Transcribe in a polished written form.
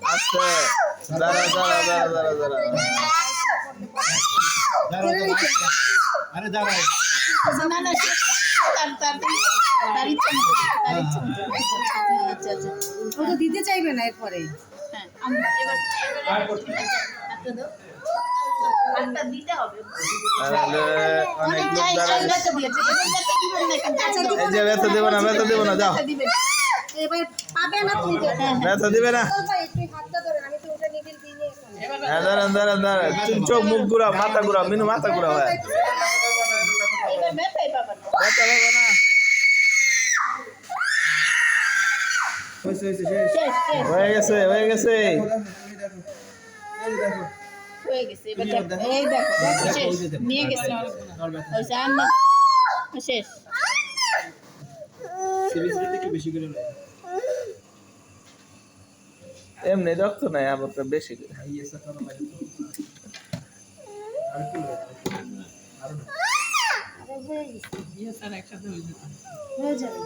আস্তে দাঁড়া দাঁড়া দাঁড়া দাঁড়া দাঁড়া আরে দাঁড়াই ও তো দিতে চাইবে না এরপরে। অনেক লোক দাঁড়ায় এই যে ব্যথা দেবো না ব্যথা দেবো না যাও এবার পাবে না তুমি। ব্যথা দিবে না তুই হাতটা ধরে আমি তো ওটা নিডিল দিয়ে হ্যাঁ দাঁড়ান দাঁড়ান দাঁড়ান চোখ মুখ ঘুরা মাথা ঘুরা মিনু মাথা ঘুরা হয় ব্যথা পাবে না হয়ে গেছে হয়ে গেছে এমনি রক্ত নাই আবার বেশি হয়ে যাবে।